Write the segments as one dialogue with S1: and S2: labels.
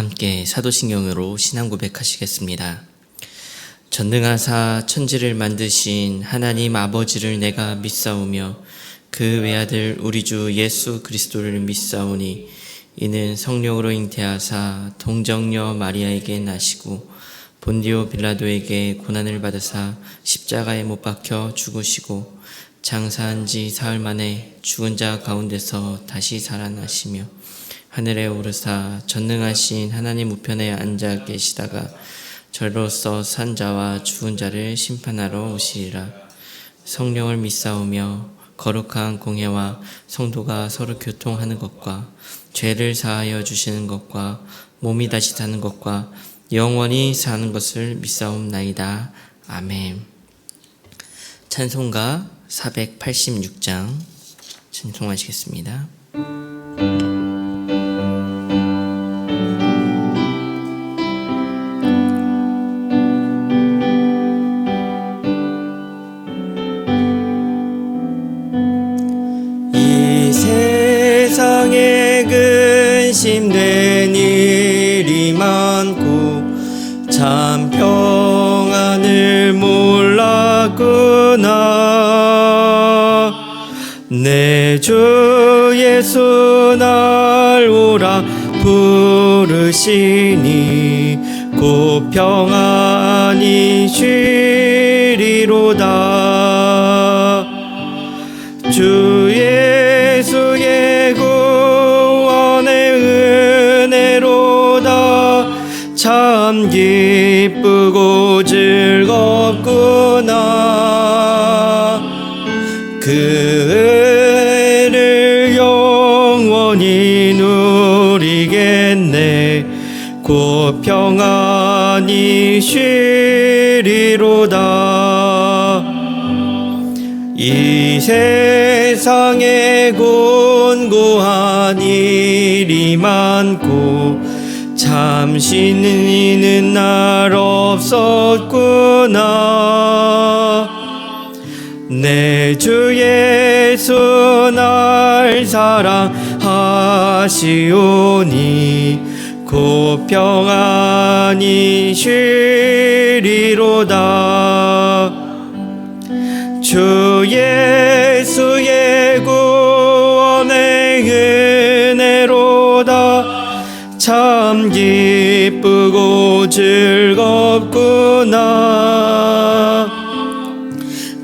S1: 함께 사도신경으로 신앙 고백하시겠습니다. 전능하사 천지를 만드신 하나님 아버지를 내가 믿사오며 그 외아들 우리 주 예수 그리스도를 믿사오니 이는 성령으로 잉태하사 동정녀 마리아에게 나시고 본디오 빌라도에게 고난을 받으사 십자가에 못 박혀 죽으시고 장사한 지 사흘 만에 죽은 자 가운데서 다시 살아나시며 하늘에 오르사 전능하신 하나님 우편에 앉아 계시다가 저로서 산 자와 죽은 자를 심판하러 오시리라. 성령을 믿사오며 거룩한 공회와 성도가 서로 교통하는 것과 죄를 사하여 주시는 것과 몸이 다시 사는 것과 영원히 사는 것을 믿사옵나이다. 아멘. 찬송가 486장 찬송하시겠습니다.
S2: 이 세상에 근심된 일이 많고 참 평안을 몰랐구나. 내 주 예수 날 오라 부르시니 곧 평안히 쉬리로다. 주 예수의 구원의 은혜로다. 참 기쁘고 즐겁구나. 그 은혜를 영원히 누리겠네. 곧 평안히 쉬리로다. 이 세상에 곤고한 일이 많고 참 쉬는 날 없었구나. 내 주 예수 날 사랑하시오니 곧 평안히 쉬리로다. 주 예수의 구원의 은혜로다. 참 기쁘고 즐겁구나.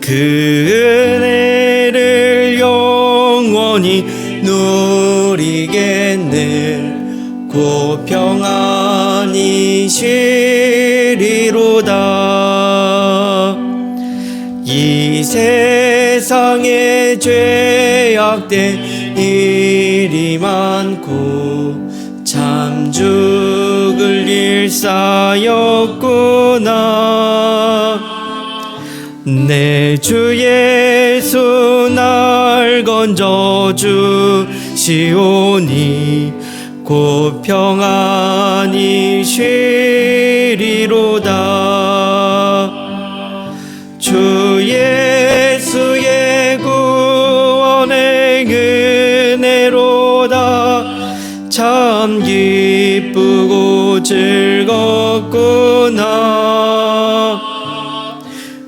S2: 그 은혜를 영원히 누리겠네. 곧 평안히 쉬리로다. 이 세상에 죄악된 일이 많고 참 죽을 일 쌓였구나. 내 주 예수 날 건져 주시오니 곧 평안히 쉬리로다. 주 예수의 구원의 은혜로다. 참 기쁘고 즐겁구나.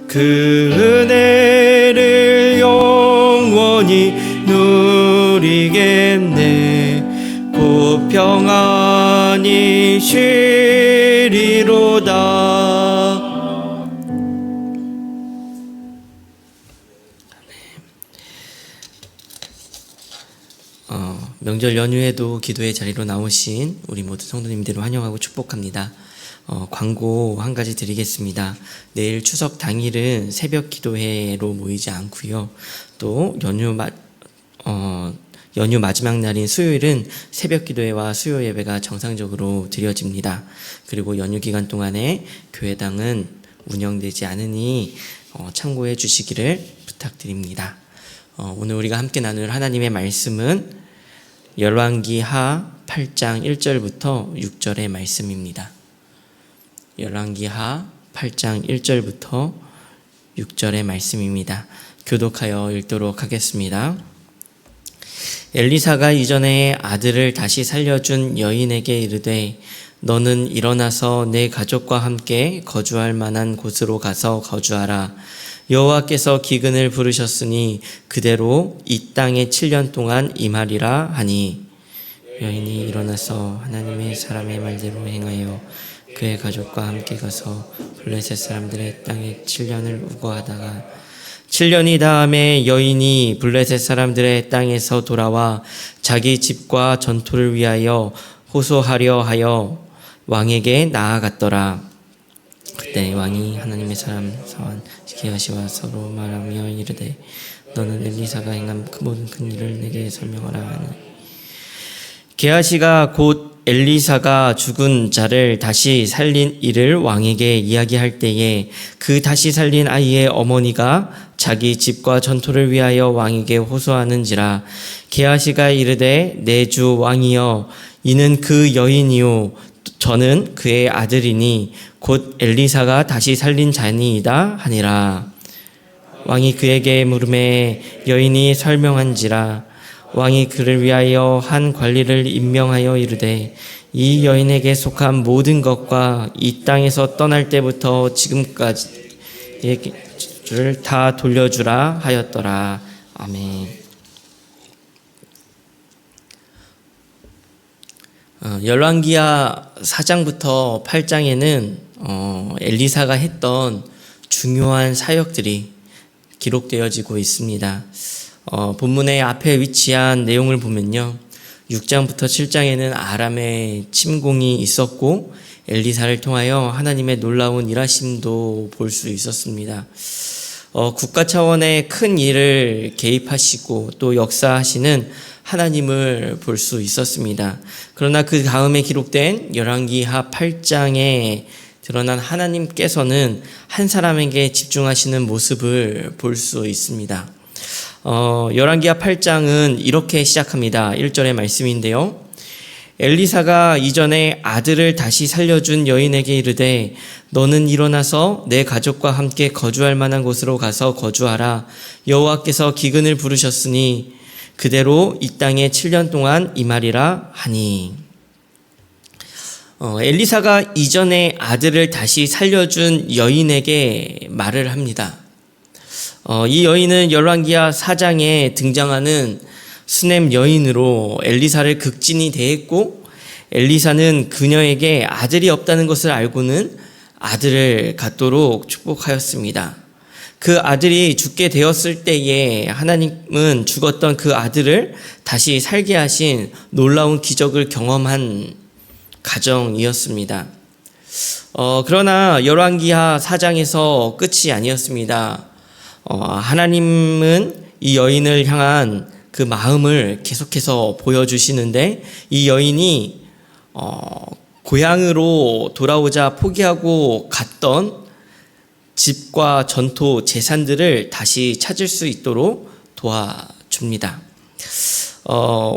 S2: 그 은혜를 영원히 누리겠네. 곧 평안히 쉬리로다.
S1: 명절 연휴에도 기도의 자리로 나오신 우리 모든 성도님들을 환영하고 축복합니다. 광고 한 가지 드리겠습니다. 내일 추석 당일은 새벽 기도회로 모이지 않고요. 또 연휴 마지막 날인 수요일은 새벽 기도회와 수요 예배가 정상적으로 드려집니다. 그리고 연휴 기간 동안에 교회당은 운영되지 않으니 참고해 주시기를 부탁드립니다. 오늘 우리가 함께 나눌 하나님의 말씀은 열왕기하 8장 1절부터 6절의 말씀입니다. 열왕기하 8장 1절부터 6절의 말씀입니다. 교독하여 읽도록 하겠습니다. 엘리사가 이전에 아들을 다시 살려준 여인에게 이르되 너는 일어나서 내 가족과 함께 거주할 만한 곳으로 가서 거주하라. 여호와께서 기근을 부르셨으니 그대로 이 땅에 7년 동안 임하리라 하니 여인이 일어나서 하나님의 사람의 말대로 행하여 그의 가족과 함께 가서 블레셋 사람들의 땅에 7년을 우거하다가 7년이 다음에 여인이 블레셋 사람들의 땅에서 돌아와 자기 집과 전토를 위하여 호소하려 하여 왕에게 나아갔더라. 그때 왕이 하나님의 사람 사환 게하시와 서로 말하며 이르되 너는 엘리사가 행한 그 모든 큰 일을 내게 설명하라 하니 게하시가 곧 엘리사가 죽은 자를 다시 살린 일을 왕에게 이야기할 때에 그 다시 살린 아이의 어머니가 자기 집과 전토를 위하여 왕에게 호소하는지라. 게하시가 이르되 내 주 왕이여 이는 그 여인이요 저는 그의 아들이니 곧 엘리사가 다시 살린 자니이다 하니라. 왕이 그에게 물음에 여인이 설명한지라. 왕이 그를 위하여 한 관리를 임명하여 이르되 이 여인에게 속한 모든 것과 이 땅에서 떠날 때부터 지금까지를 다 돌려주라 하였더라. 아멘. 열왕기하 4장부터 8장에는 엘리사가 했던 중요한 사역들이 기록되어지고 있습니다. 본문의 앞에 위치한 내용을 보면요. 6장부터 7장에는 아람의 침공이 있었고 엘리사를 통하여 하나님의 놀라운 일하심도 볼 수 있었습니다. 국가 차원의 큰 일을 개입하시고 또 역사하시는 하나님을 볼 수 있었습니다. 그러나 그 다음에 기록된 열왕기하 8장에 드러난 하나님께서는 한 사람에게 집중하시는 모습을 볼 수 있습니다. 열왕기하 8장은 이렇게 시작합니다. 1절의 말씀인데요. 엘리사가 이전에 아들을 다시 살려준 여인에게 이르되 너는 일어나서 내 가족과 함께 거주할 만한 곳으로 가서 거주하라. 여호와께서 기근을 부르셨으니 그대로 이 땅에 7년 동안 임하리라 하니. 엘리사가 이전에 아들을 다시 살려준 여인에게 말을 합니다. 이 여인은 열왕기하 4장에 등장하는 수넴 여인으로 엘리사를 극진히 대했고 엘리사는 그녀에게 아들이 없다는 것을 알고는 아들을 갖도록 축복하였습니다. 그 아들이 죽게 되었을 때에 하나님은 죽었던 그 아들을 다시 살게 하신 놀라운 기적을 경험한 가정이었습니다. 그러나 열왕기하 4장에서 끝이 아니었습니다. 하나님은 이 여인을 향한 그 마음을 계속해서 보여주시는데 이 여인이 고향으로 돌아오자 포기하고 갔던 집과 전토 재산들을 다시 찾을 수 있도록 도와줍니다.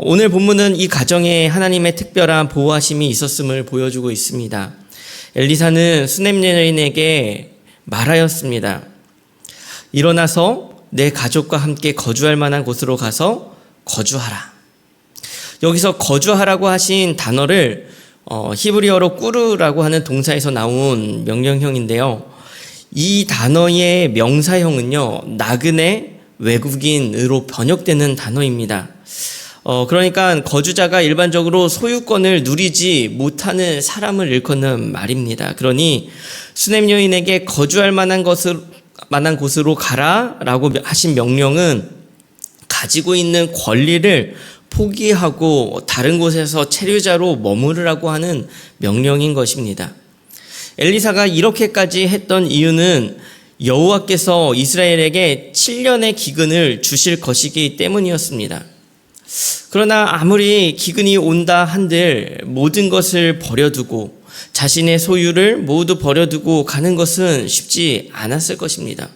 S1: 오늘 본문은 이 가정에 하나님의 특별한 보호하심이 있었음을 보여주고 있습니다. 엘리사는 수넴 여인에게 말하였습니다. 일어나서 내 가족과 함께 거주할 만한 곳으로 가서 거주하라. 여기서 거주하라고 하신 단어를 히브리어로 꾸르라고 하는 동사에서 나온 명령형인데요. 이 단어의 명사형은요, 나그네 외국인으로 번역되는 단어입니다. 그러니까 거주자가 일반적으로 소유권을 누리지 못하는 사람을 일컫는 말입니다. 그러니 수넴 여인에게 거주할 만한 곳으로 가라라고 하신 명령은 가지고 있는 권리를 포기하고 다른 곳에서 체류자로 머무르라고 하는 명령인 것입니다. 엘리사가 이렇게까지 했던 이유는 여호와께서 이스라엘에게 7년의 기근을 주실 것이기 때문이었습니다. 그러나 아무리 기근이 온다 한들 모든 것을 버려두고 자신의 소유를 모두 버려두고 가는 것은 쉽지 않았을 것입니다.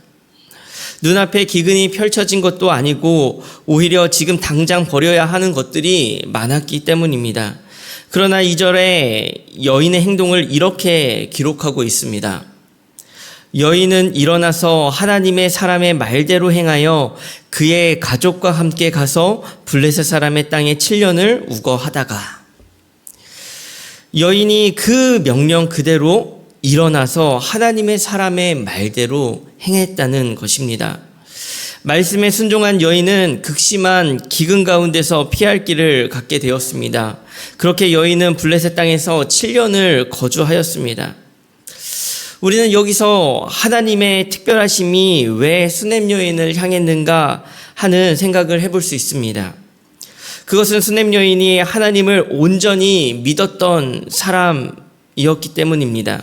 S1: 눈앞에 기근이 펼쳐진 것도 아니고 오히려 지금 당장 버려야 하는 것들이 많았기 때문입니다. 그러나 2절에 여인의 행동을 이렇게 기록하고 있습니다. 여인은 일어나서 하나님의 사람의 말대로 행하여 그의 가족과 함께 가서 블레셋 사람의 땅에 7년을 우거하다가 여인이 그 명령 그대로 일어나서 하나님의 사람의 말대로 행했다는 것입니다. 말씀에 순종한 여인은 극심한 기근 가운데서 피할 길을 갖게 되었습니다. 그렇게 여인은 블레셋 땅에서 7년을 거주하였습니다. 우리는 여기서 하나님의 특별하심이 왜 수넴 여인을 향했는가 하는 생각을 해볼 수 있습니다. 그것은 수넴 여인이 하나님을 온전히 믿었던 사람이었기 때문입니다.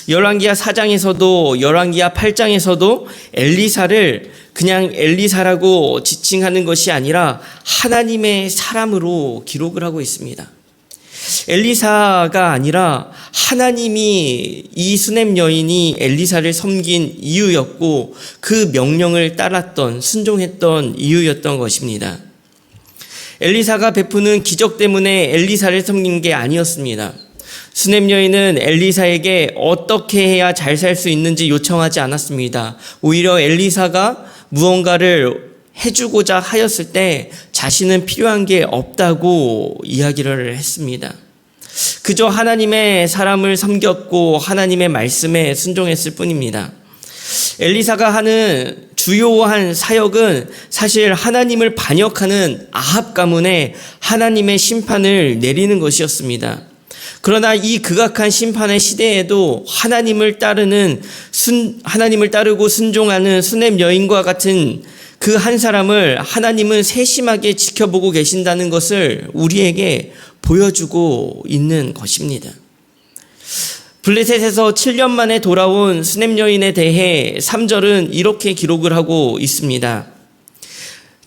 S1: 열왕기하 4장에서도 열왕기하 8장에서도 엘리사를 그냥 엘리사라고 지칭하는 것이 아니라 하나님의 사람으로 기록을 하고 있습니다. 엘리사가 아니라 하나님이 이 수넴 여인이 엘리사를 섬긴 이유였고 그 명령을 따랐던 순종했던 이유였던 것입니다. 엘리사가 베푸는 기적 때문에 엘리사를 섬긴 게 아니었습니다. 수넴 여인은 엘리사에게 어떻게 해야 잘 살 수 있는지 요청하지 않았습니다. 오히려 엘리사가 무언가를 해주고자 하였을 때 자신은 필요한 게 없다고 이야기를 했습니다. 그저 하나님의 사람을 섬겼고 하나님의 말씀에 순종했을 뿐입니다. 엘리사가 하는 주요한 사역은 사실 하나님을 반역하는 아합 가문에 하나님의 심판을 내리는 것이었습니다. 그러나 이 극악한 심판의 시대에도 하나님을 따르고 순종하는 수넴 여인과 같은 그 한 사람을 하나님은 세심하게 지켜보고 계신다는 것을 우리에게 보여주고 있는 것입니다. 블레셋에서 7년 만에 돌아온 수넴 여인에 대해 3절은 이렇게 기록을 하고 있습니다.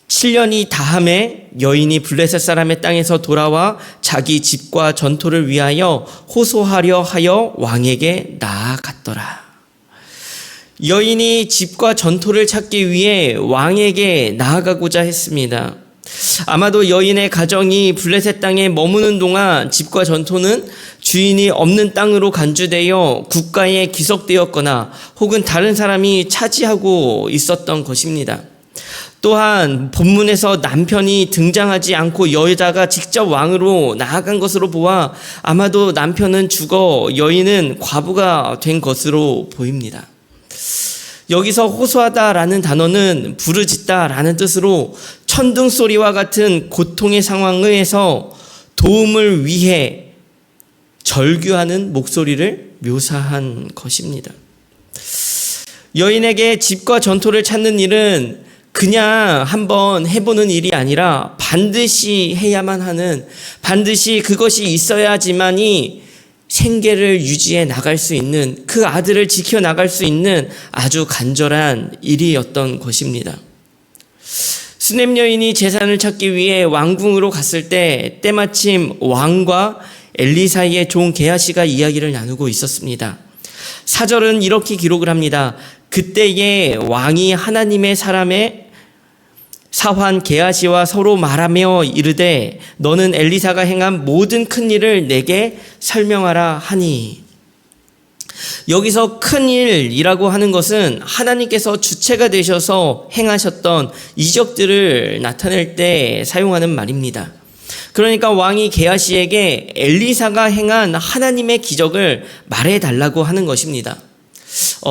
S1: 7년이 다함에 여인이 블레셋 사람의 땅에서 돌아와 자기 집과 전토를 위하여 호소하려 하여 왕에게 나아갔더라. 여인이 집과 전토를 찾기 위해 왕에게 나아가고자 했습니다. 아마도 여인의 가정이 블레셋 땅에 머무는 동안 집과 전토는 주인이 없는 땅으로 간주되어 국가에 기속되었거나 혹은 다른 사람이 차지하고 있었던 것입니다. 또한 본문에서 남편이 등장하지 않고 여자가 직접 왕으로 나아간 것으로 보아 아마도 남편은 죽어 여인은 과부가 된 것으로 보입니다. 여기서 호소하다라는 단어는 부르짖다라는 뜻으로 천둥소리와 같은 고통의 상황에서 도움을 위해 절규하는 목소리를 묘사한 것입니다. 여인에게 집과 전토를 찾는 일은 그냥 한번 해보는 일이 아니라 반드시 해야만 하는, 반드시 그것이 있어야지만이 생계를 유지해 나갈 수 있는, 그 아들을 지켜나갈 수 있는 아주 간절한 일이었던 것입니다. 수넴 여인이 재산을 찾기 위해 왕궁으로 갔을 때 때마침 왕과 엘리사의 종 게하시가 이야기를 나누고 있었습니다. 4절은 이렇게 기록을 합니다. 그때에 왕이 하나님의 사람의 사환 게하시와 서로 말하며 이르되 너는 엘리사가 행한 모든 큰 일을 내게 설명하라 하니. 여기서 큰 일이라고 하는 것은 하나님께서 주체가 되셔서 행하셨던 이적들을 나타낼 때 사용하는 말입니다. 그러니까 왕이 게하시에게 엘리사가 행한 하나님의 기적을 말해달라고 하는 것입니다.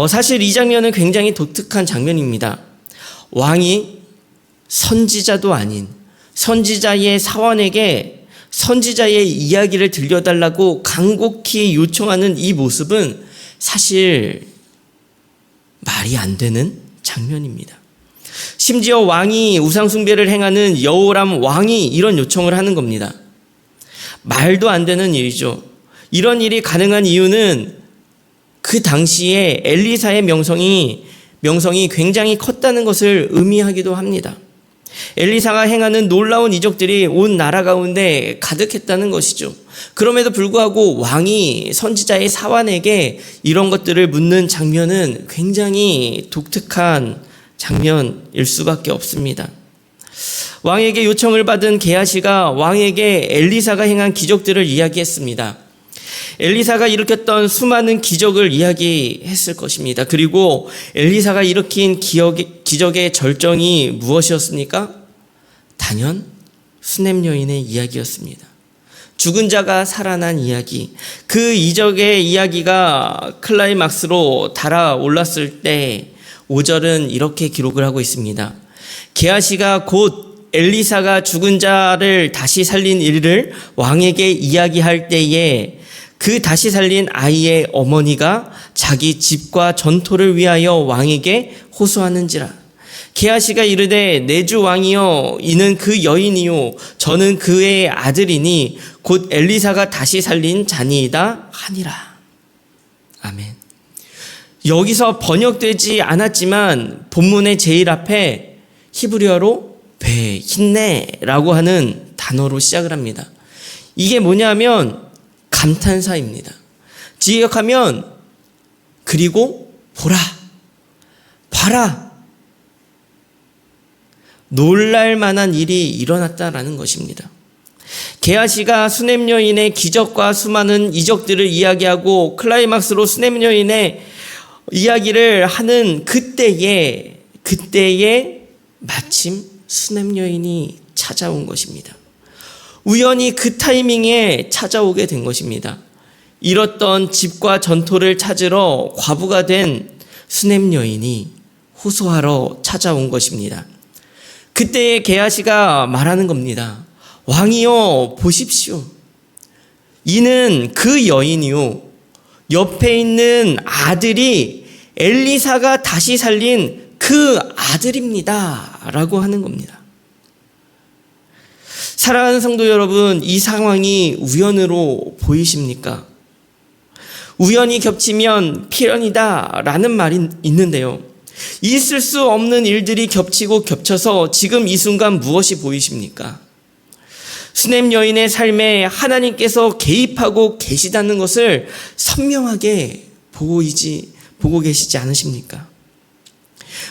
S1: 사실 이 장면은 굉장히 독특한 장면입니다. 왕이 선지자도 아닌 선지자의 사환에게 선지자의 이야기를 들려달라고 간곡히 요청하는 이 모습은 사실 말이 안 되는 장면입니다. 심지어 왕이 우상숭배를 행하는 여호람 왕이 이런 요청을 하는 겁니다. 말도 안 되는 일이죠. 이런 일이 가능한 이유는 그 당시에 엘리사의 명성이 굉장히 컸다는 것을 의미하기도 합니다. 엘리사가 행하는 놀라운 이적들이 온 나라 가운데 가득했다는 것이죠. 그럼에도 불구하고 왕이 선지자의 사환에게 이런 것들을 묻는 장면은 굉장히 독특한 장면일 수밖에 없습니다. 왕에게 요청을 받은 게하시가 왕에게 엘리사가 행한 기적들을 이야기했습니다. 엘리사가 일으켰던 수많은 기적을 이야기했을 것입니다. 그리고 엘리사가 일으킨 기적의 절정이 무엇이었습니까? 단연 수냄 여인의 이야기였습니다. 죽은 자가 살아난 이야기, 그 이적의 이야기가 클라이막스로 달아올랐을 때 5절은 이렇게 기록을 하고 있습니다. 게하시가 곧 엘리사가 죽은 자를 다시 살린 일을 왕에게 이야기할 때에 그 다시 살린 아이의 어머니가 자기 집과 전토를 위하여 왕에게 호소하는지라. 게하시가 이르되 내 주 왕이여 이는 그 여인이요 저는 그의 아들이니 곧 엘리사가 다시 살린 자니이다 하니라. 아멘. 여기서 번역되지 않았지만 본문의 제일 앞에 히브리어로 베힌네라고 하는 단어로 시작을 합니다. 이게 뭐냐면 감탄사입니다. 직역하면 그리고 보라, 봐라, 놀랄 만한 일이 일어났다라는 것입니다. 게하시가 수냄 여인의 기적과 수많은 이적들을 이야기하고 클라이막스로 수냄 여인의 이야기를 하는 그때에 마침 수냄 여인이 찾아온 것입니다. 우연히 그 타이밍에 찾아오게 된 것입니다. 잃었던 집과 전토를 찾으러 과부가 된 수냄 여인이 호소하러 찾아온 것입니다. 그때의 게하시가 말하는 겁니다. 왕이여 보십시오. 이는 그 여인이요 옆에 있는 아들이 엘리사가 다시 살린 그 아들입니다 라고 하는 겁니다. 사랑하는 성도 여러분, 이 상황이 우연으로 보이십니까? 우연히 겹치면 필연이다 라는 말이 있는데요, 있을 수 없는 일들이 겹치고 겹쳐서 지금 이 순간 무엇이 보이십니까? 수냄 여인의 삶에 하나님께서 개입하고 계시다는 것을 선명하게 보고 계시지 않으십니까?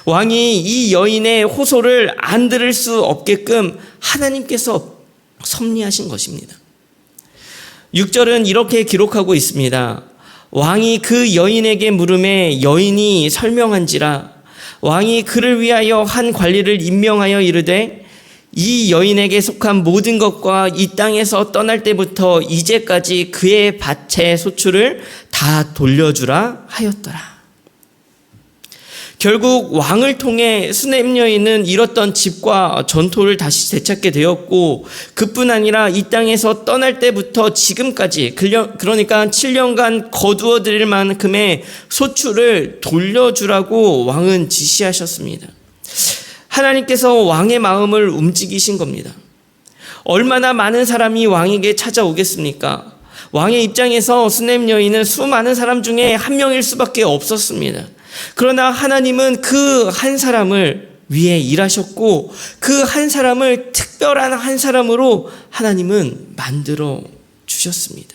S1: 왕이 이 여인의 호소를 안 들을 수 없게끔 하나님께서 섭리하신 것입니다. 6절은 이렇게 기록하고 있습니다. 왕이 그 여인에게 물음에 여인이 설명한지라. 왕이 그를 위하여 한 관리를 임명하여 이르되 이 여인에게 속한 모든 것과 이 땅에서 떠날 때부터 이제까지 그의 밭의 소출을 다 돌려주라 하였더라. 결국 왕을 통해 수냄 여인은 잃었던 집과 전토를 다시 되찾게 되었고, 그뿐 아니라 이 땅에서 떠날 때부터 지금까지, 그러니까 7년간 거두어 드릴 만큼의 소출을 돌려주라고 왕은 지시하셨습니다. 하나님께서 왕의 마음을 움직이신 겁니다. 얼마나 많은 사람이 왕에게 찾아오겠습니까? 왕의 입장에서 수냄 여인은 수많은 사람 중에 한 명일 수밖에 없었습니다. 그러나 하나님은 그 한 사람을 위해 일하셨고, 그 한 사람을 특별한 한 사람으로 하나님은 만들어 주셨습니다.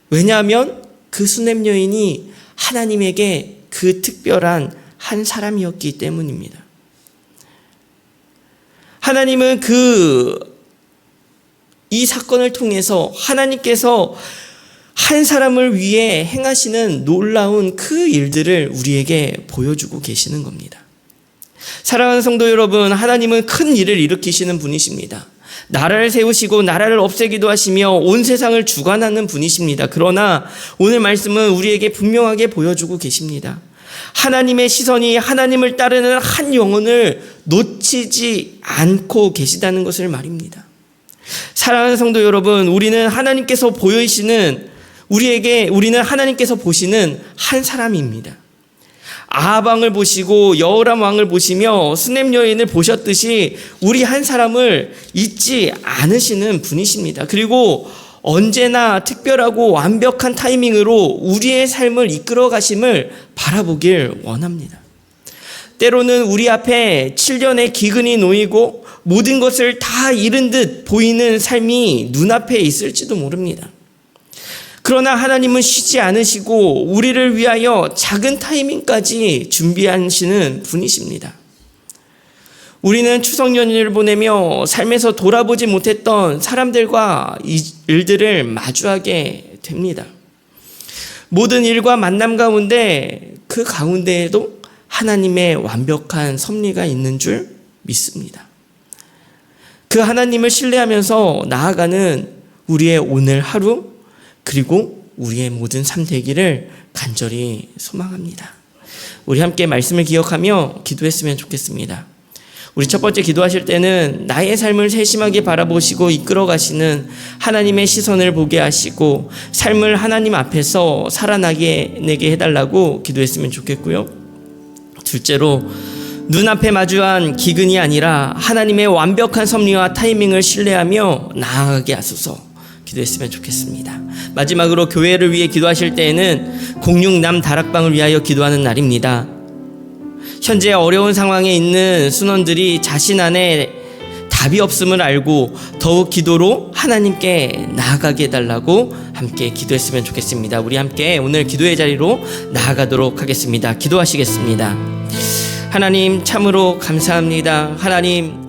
S1: 왜냐하면 그 수냄 여인이 하나님에게 그 특별한 한 사람이었기 때문입니다. 하나님은 이 사건을 통해서 하나님께서 한 사람을 위해 행하시는 놀라운 그 일들을 우리에게 보여주고 계시는 겁니다. 사랑하는 성도 여러분, 하나님은 큰 일을 일으키시는 분이십니다. 나라를 세우시고 나라를 없애기도 하시며 온 세상을 주관하는 분이십니다. 그러나 오늘 말씀은 우리에게 분명하게 보여주고 계십니다. 하나님의 시선이 하나님을 따르는 한 영혼을 놓치지 않고 계시다는 것을 말입니다. 사랑하는 성도 여러분, 우리는 하나님께서 하나님께서 보시는 한 사람입니다. 아합 왕을 보시고 여호람 왕을 보시며 수냄 여인을 보셨듯이 우리 한 사람을 잊지 않으시는 분이십니다. 그리고 언제나 특별하고 완벽한 타이밍으로 우리의 삶을 이끌어 가심을 바라보길 원합니다. 때로는 우리 앞에 7년의 기근이 놓이고 모든 것을 다 잃은 듯 보이는 삶이 눈앞에 있을지도 모릅니다. 그러나 하나님은 쉬지 않으시고 우리를 위하여 작은 타이밍까지 준비하시는 분이십니다. 우리는 추석 연휴를 보내며 삶에서 돌아보지 못했던 사람들과 일들을 마주하게 됩니다. 모든 일과 만남 가운데 그 가운데에도 하나님의 완벽한 섭리가 있는 줄 믿습니다. 그 하나님을 신뢰하면서 나아가는 우리의 오늘 하루, 그리고 우리의 모든 삶 되기를 간절히 소망합니다. 우리 함께 말씀을 기억하며 기도했으면 좋겠습니다. 우리 첫 번째 기도하실 때는 나의 삶을 세심하게 바라보시고 이끌어 가시는 하나님의 시선을 보게 하시고 삶을 하나님 앞에서 살아나게 내게 해달라고 기도했으면 좋겠고요. 둘째로 눈앞에 마주한 기근이 아니라 하나님의 완벽한 섭리와 타이밍을 신뢰하며 나아가게 하소서 기도했으면 좋겠습니다. 마지막으로 교회를 위해 기도하실 때에는 06남 다락방을 위하여 기도하는 날입니다. 현재 어려운 상황에 있는 순원들이 자신 안에 답이 없음을 알고 더욱 기도로 하나님께 나아가게 해달라고 함께 기도했으면 좋겠습니다. 우리 함께 오늘 기도의 자리로 나아가도록 하겠습니다. 기도하시겠습니다. 하나님, 참으로 감사합니다. 하나님,